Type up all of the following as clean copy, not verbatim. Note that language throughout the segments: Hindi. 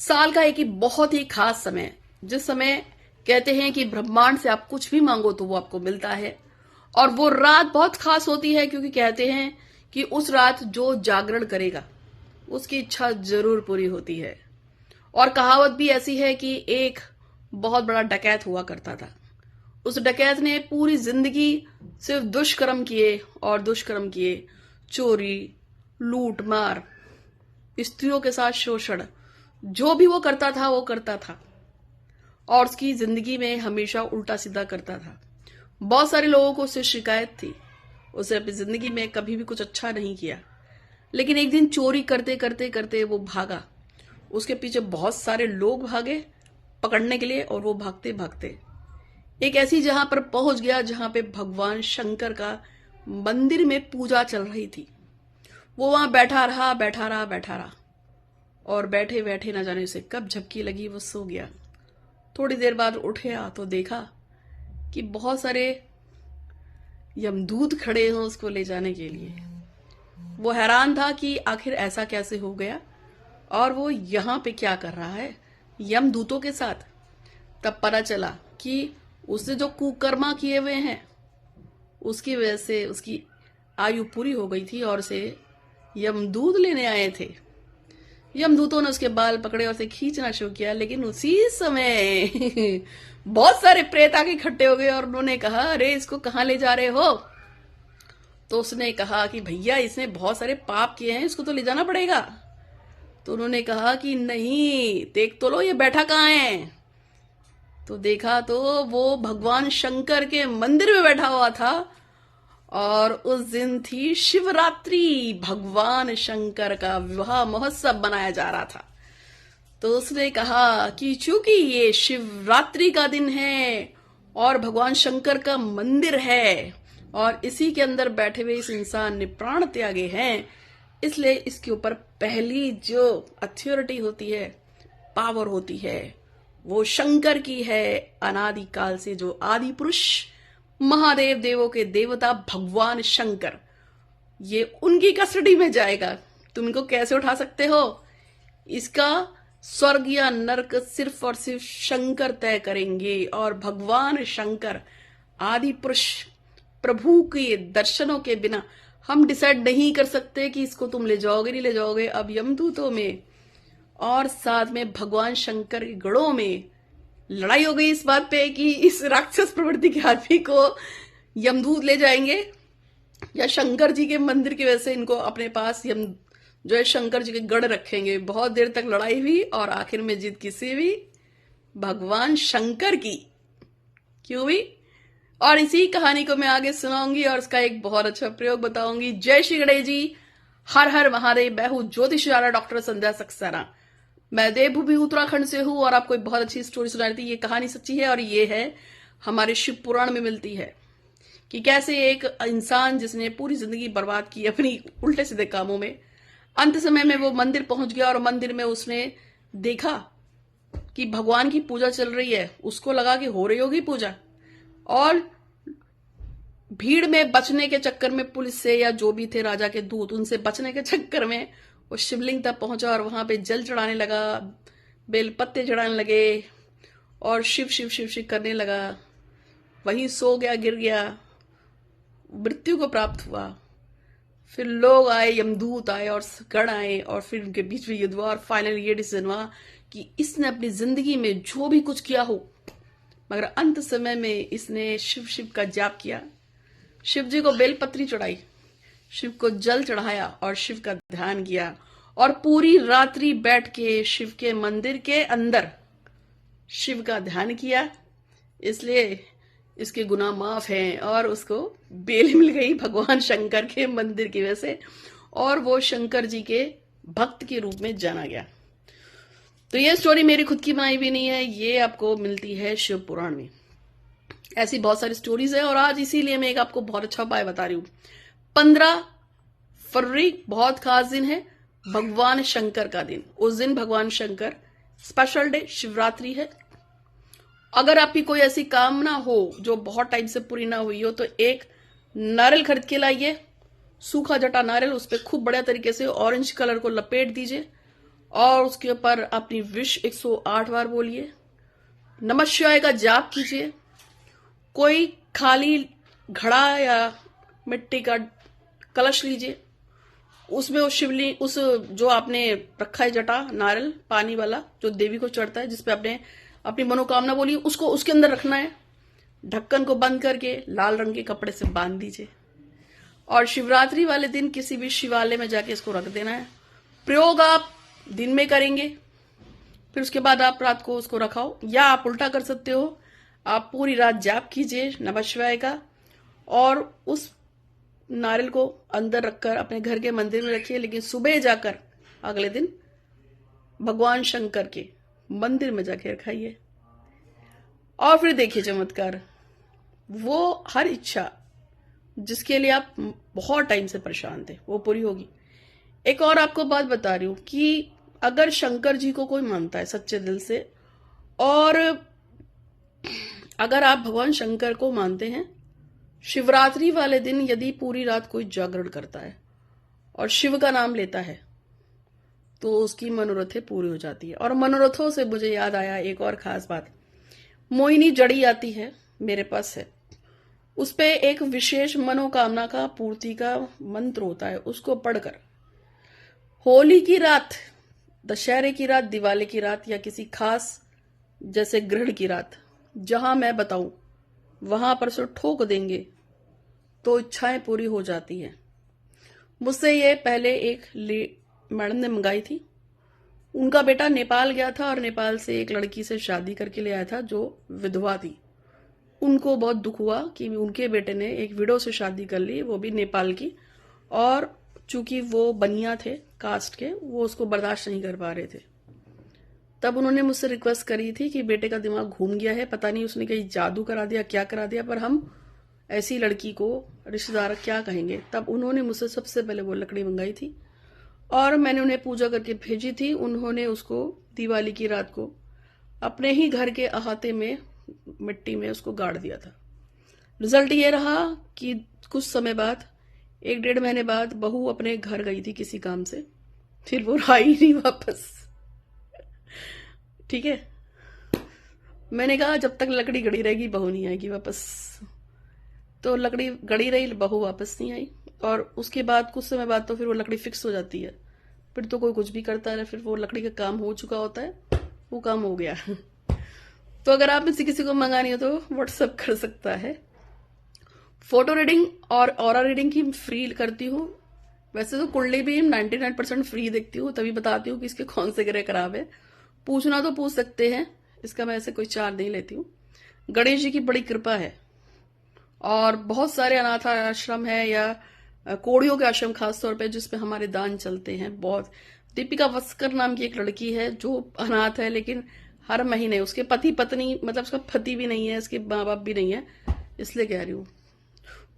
साल का एक ही बहुत ही खास समय, जिस समय कहते हैं कि ब्रह्मांड से आप कुछ भी मांगो तो वो आपको मिलता है। और वो रात बहुत खास होती है क्योंकि कहते हैं कि उस रात जो जागरण करेगा उसकी इच्छा जरूर पूरी होती है। और कहावत भी ऐसी है कि एक बहुत बड़ा डकैत हुआ करता था। उस डकैत ने पूरी जिंदगी सिर्फ दुष्कर्म किए और दुष्कर्म किए, चोरी, लूट मार, स्त्रियों के साथ शोषण, जो भी वो करता था वो करता था। और उसकी जिंदगी में हमेशा उल्टा सीधा करता था। बहुत सारे लोगों को उससे शिकायत थी, उसे अपनी जिंदगी में कभी भी कुछ अच्छा नहीं किया। लेकिन एक दिन चोरी करते करते करते वो भागा। उसके पीछे बहुत सारे लोग भागे पकड़ने के लिए, और वो भागते भागते एक ऐसी जहां पर पहुंच गया जहां पे भगवान शंकर का मंदिर में पूजा चल रही थी। वो वहां बैठा रहा बैठा रहा बैठा रहा, और बैठे बैठे न जाने उसे कब झपकी लगी, वो सो गया। थोड़ी देर बाद उठा तो देखा कि बहुत सारे यमदूत खड़े हैं उसको ले जाने के लिए। वो हैरान था कि आखिर ऐसा कैसे हो गया और वो यहाँ पे क्या कर रहा है यमदूतों के साथ। तब पता चला कि उसने जो कुकर्मा किए हुए हैं उसकी वजह से उसकी आयु पूरी हो गई थी और उसे यमदूत लेने आए थे। यमदूतों ने उसके बाल पकड़े और उसे खींचना शुरू किया, लेकिन उसी समय बहुत सारे प्रेत आके इकट्ठे हो गए और उन्होंने कहा, अरे इसको कहाँ ले जा रहे हो? तो उसने कहा कि भैया इसने बहुत सारे पाप किए हैं, इसको तो ले जाना पड़ेगा। तो उन्होंने कहा कि नहीं, देख तो लो ये बैठा कहाँ है। तो देखा तो वो भगवान शंकर के मंदिर में बैठा हुआ था, और उस दिन थी शिवरात्रि। भगवान शंकर का विवाह महोत्सव मनाया जा रहा था। तो उसने कहा कि चूंकि ये शिवरात्रि का दिन है और भगवान शंकर का मंदिर है और इसी के अंदर बैठे हुए इस इंसान ने प्राण त्यागे हैं, इसलिए इसके ऊपर पहली जो अथॉरिटी होती है, पावर होती है, वो शंकर की है। अनादि काल से जो आदि पुरुष महादेव देवों के देवता भगवान शंकर, ये उनकी कस्टडी में जाएगा। तुम इनको कैसे उठा सकते हो? इसका स्वर्ग या नरक सिर्फ और सिर्फ शंकर तय करेंगे। और भगवान शंकर आदि पुरुष प्रभु के दर्शनों के बिना हम डिसाइड नहीं कर सकते कि इसको तुम ले जाओगे नहीं ले जाओगे। अब यमदूतों में और साथ में भगवान शंकर के गणों में लड़ाई हो गई इस बात पे कि इस राक्षस प्रवृत्ति के आदमी को यमदूत ले जाएंगे या शंकर जी के मंदिर की वजह से इनको अपने पास यम जो है शंकर जी के गढ़ रखेंगे। बहुत देर तक लड़ाई हुई और आखिर में जीत किसी भी भगवान शंकर की क्यों हुई। और इसी कहानी को मैं आगे सुनाऊंगी और उसका एक बहुत अच्छा प्रयोग बताऊंगी। जय श्री गणेश जी, हर हर महादेव। मैं हूं ज्योतिषारा डॉक्टर संध्या सक्सेना। मैं देवभूमि उत्तराखंड से हूं और आपको एक बहुत अच्छी स्टोरी सुना रही थी। ये कहानी सच्ची है और ये है हमारे शिव पुराण में मिलती है कि कैसे एक इंसान जिसने पूरी जिंदगी बर्बाद की अपनी उल्टे सीधे कामों में, अंत समय में वो मंदिर पहुंच गया और मंदिर में उसने देखा कि भगवान की पूजा चल रही है। उसको लगा कि हो रही होगी पूजा, और भीड़ में बचने के चक्कर में पुलिस से या जो भी थे राजा के दूत, उनसे बचने के चक्कर में वो शिवलिंग तक पहुंचा और वहां पे जल चढ़ाने लगा, बेल पत्ते चढ़ाने लगे और शिव शिव शिव शिव करने लगा। वहीं सो गया, गिर गया, मृत्यु को प्राप्त हुआ। फिर लोग आए, यमदूत आए और गण आए और फिर उनके बीच में युद्ध हुआ और फाइनली ये डिसीजन हुआ कि इसने अपनी जिंदगी में जो भी कुछ किया हो, मगर अंत समय में इसने शिव शिव का जाप किया, शिव जी को बेलपत्री चढ़ाई, शिव को जल चढ़ाया और शिव का ध्यान किया और पूरी रात्रि बैठ के शिव के मंदिर के अंदर शिव का ध्यान किया। इसलिए इसके गुनाह माफ हैं और उसको बेल मिल गई भगवान शंकर के मंदिर की वजह से, और वो शंकर जी के भक्त के रूप में जाना गया। तो ये स्टोरी मेरी खुद की बनाई हुई नहीं है, ये आपको मिलती है शिव पुराण में। ऐसी बहुत सारी स्टोरीज है और आज इसीलिए मैं एक आपको बहुत अच्छा उपाय बता रही हूं। 15 फरवरी बहुत खास दिन है, भगवान शंकर का दिन। उस दिन भगवान शंकर स्पेशल डे, शिवरात्रि है। अगर आपकी कोई ऐसी कामना हो जो बहुत टाइम से पूरी ना हुई हो तो एक नारियल खरीद के लाइए, सूखा जटा नारियल, उस पर खूब बढ़िया तरीके से ऑरेंज कलर को लपेट दीजिए और उसके ऊपर अपनी विश 108 बार बोलिए। नमः शिवाय का जाप कीजिए। कोई खाली घड़ा या मिट्टी का कलश लीजिए, उसमें वो शिवलिंग, उस जो आपने रखा है जटा नारियल पानी वाला जो देवी को चढ़ता है, जिसपे आपने अपनी मनोकामना बोली, उसको उसके अंदर रखना है। ढक्कन को बंद करके लाल रंग के कपड़े से बांध दीजिए और शिवरात्रि वाले दिन किसी भी शिवालय में जाके इसको रख देना है। प्रयोग आप दिन में करेंगे, फिर उसके बाद आप रात को उसको रखाओ, या आप उल्टा कर सकते हो, आप पूरी रात जाप कीजिए नमः शिवाय का और उस नारियल को अंदर रखकर अपने घर के मंदिर में रखिए। लेकिन सुबह जाकर अगले दिन भगवान शंकर के मंदिर में जाके रखाइए और फिर देखिए चमत्कार। वो हर इच्छा जिसके लिए आप बहुत टाइम से परेशान थे वो पूरी होगी। एक और आपको बात बता रही हूं कि अगर शंकर जी को कोई मानता है सच्चे दिल से, और अगर आप भगवान शंकर को मानते हैं, शिवरात्रि वाले दिन यदि पूरी रात कोई जागरण करता है और शिव का नाम लेता है तो उसकी मनोरथें पूरी हो जाती है। और मनोरथों से मुझे याद आया एक और खास बात। मोहिनी जड़ी आती है, मेरे पास है, उस पे एक विशेष मनोकामना का पूर्ति का मंत्र होता है। उसको पढ़कर होली की रात, दशहरे की रात, दिवाली की रात या किसी खास जैसे ग्रहण की रात जहां मैं बताऊं वहां पर से ठोक देंगे तो इच्छाएं पूरी हो जाती हैं। मुझसे ये पहले एक मैडम ने मंगाई थी। उनका बेटा नेपाल गया था और नेपाल से एक लड़की से शादी करके ले आया था जो विधवा थी। उनको बहुत दुख हुआ कि उनके बेटे ने एक विडो से शादी कर ली, वो भी नेपाल की, और चूंकि वो बनिया थे कास्ट के, वो उसको बर्दाश्त नहीं कर पा रहे थे। तब उन्होंने मुझसे रिक्वेस्ट करी थी कि बेटे का दिमाग घूम गया है, पता नहीं उसने कहीं जादू करा दिया, क्या करा दिया, पर हम ऐसी लड़की को रिश्तेदार क्या कहेंगे। तब उन्होंने मुझसे सबसे पहले वो लकड़ी मंगाई थी और मैंने उन्हें पूजा करके भेजी थी। उन्होंने उसको दिवाली की रात को अपने ही घर के अहाते में मिट्टी में उसको गाड़ दिया था। रिजल्ट ये रहा कि कुछ समय बाद, 1-1.5 महीने बाद, बहू अपने घर गई थी किसी काम से, फिर वो आई नहीं वापस। ठीक है, मैंने कहा जब तक लकड़ी गड़ी रहेगी बहू नहीं आएगी वापस। तो लकड़ी गड़ी रही, बहू वापस नहीं आई। और उसके बाद कुछ समय बाद तो फिर वो लकड़ी फिक्स हो जाती है, फिर तो कोई कुछ भी करता है, फिर वो लकड़ी का काम हो चुका होता है, वो काम हो गया। तो अगर आप में से किसी को मंगानी हो तो व्हाट्सएप कर सकता है। फोटो रीडिंग और ऑरा रीडिंग की फ्री करती हूँ। वैसे तो कुंडली भी 99% फ्री देखती हूँ, तभी बताती हूँ कि इसके कौन से ग्रह खराब है। पूछना तो पूछ सकते हैं, इसका मैं ऐसे कोई चार्ज नहीं लेती हूँ। गणेश जी की बड़ी कृपा है और बहुत सारे अनाथ आश्रम है या कोड़ियों के आश्रम खासतौर पे जिसपे हमारे दान चलते हैं। बहुत, दीपिका वस्कर नाम की एक लड़की है जो अनाथ है, लेकिन हर महीने उसके पति पत्नी, मतलब उसका पति भी नहीं है, उसके माँ बाप भी नहीं है, इसलिए कह रही हूँ।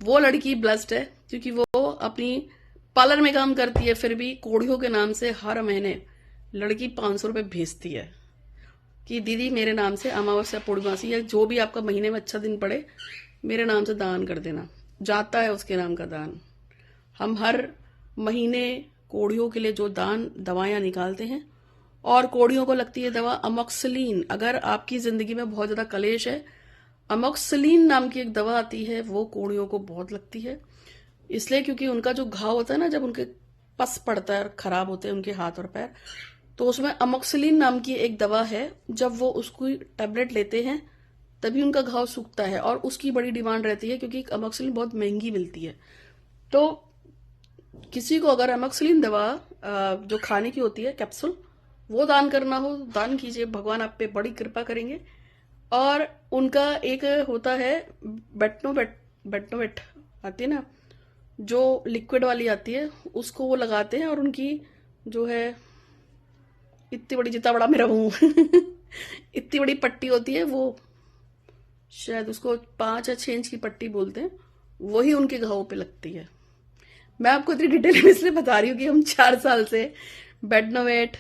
वो लड़की ब्लेस्ड है क्योंकि वो अपनी पार्लर में काम करती है, फिर भी कोड़ियों के नाम से हर महीने लड़की 500 रुपये भेजती है कि दीदी मेरे नाम से अमावस्या पूर्णिमासी या जो भी आपका महीने में अच्छा दिन पड़े मेरे नाम से दान कर देना। जाता है उसके नाम का दान। हम हर महीने कोड़ियों के लिए जो दान दवाएं निकालते हैं, और कोड़ियों को लगती है दवा अमोक्सिलिन। अगर आपकी जिंदगी में बहुत ज्यादा कलेश है, अमोक्सिलिन नाम की एक दवा आती है, वो कोड़ियों को बहुत लगती है। इसलिए क्योंकि उनका जो घाव होता है ना, जब उनके पस पड़ता है, खराब होते हैं उनके हाथ और पैर, तो उसमें अमोक्सिलिन नाम की एक दवा है। जब वो उसको टैबलेट लेते हैं तभी उनका घाव सूखता है, और उसकी बड़ी डिमांड रहती है क्योंकि अमोक्सिलिन बहुत महंगी मिलती है। तो किसी को अगर अमोक्सिलिन दवा जो खाने की होती है कैप्सूल, वो दान करना हो, दान कीजिए, भगवान आप पे बड़ी कृपा करेंगे। और उनका एक होता है बेटनोवेट आती है ना, जो लिक्विड वाली आती है, उसको वो लगाते हैं, और उनकी जो है इतनी बड़ी, जितना बड़ा मेरा मुंह इतनी बड़ी पट्टी होती है, वो शायद उसको 5 या 6 इंच की पट्टी बोलते हैं, वही उनके घावों पे लगती है। मैं आपको इतनी डिटेल में इसलिए बता रही हूँ कि हम 4 साल से बेटनोवेट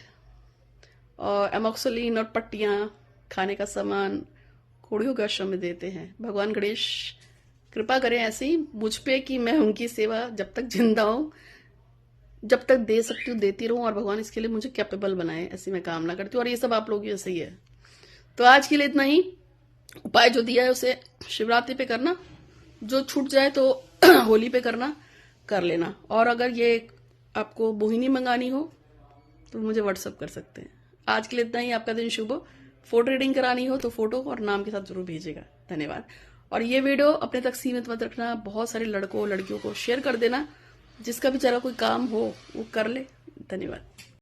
और एमोक्सिलिन और पट्टियां, खाने का सामान कोड़ियों के आश्रम में देते हैं। भगवान गणेश कृपा करें ऐसी मुझ पे कि मैं उनकी सेवा जब तक जिंदा हूं जब तक दे सकती हूँ देती रहूं, और भगवान इसके लिए मुझे कैपेबल बनाए, ऐसी मैं कामना करती हूँ। और ये सब आप लोग ऐसे ही है। तो आज के लिए इतना ही। उपाय जो दिया है उसे शिवरात्रि पे करना, जो छूट जाए तो होली पे करना, कर लेना। और अगर ये आपको मोहिनी मंगानी हो तो मुझे व्हाट्सअप कर सकते हैं। आज के लिए इतना ही। आपका दिन शुभ हो। फोटो रीडिंग करानी हो तो फोटो और नाम के साथ जरूर भेजिएगा। धन्यवाद। और ये वीडियो अपने तक सीमित मत रखना, बहुत सारे लड़कों लड़कियों को शेयर कर देना, जिसका भी जरा कोई काम हो वो कर ले। धन्यवाद।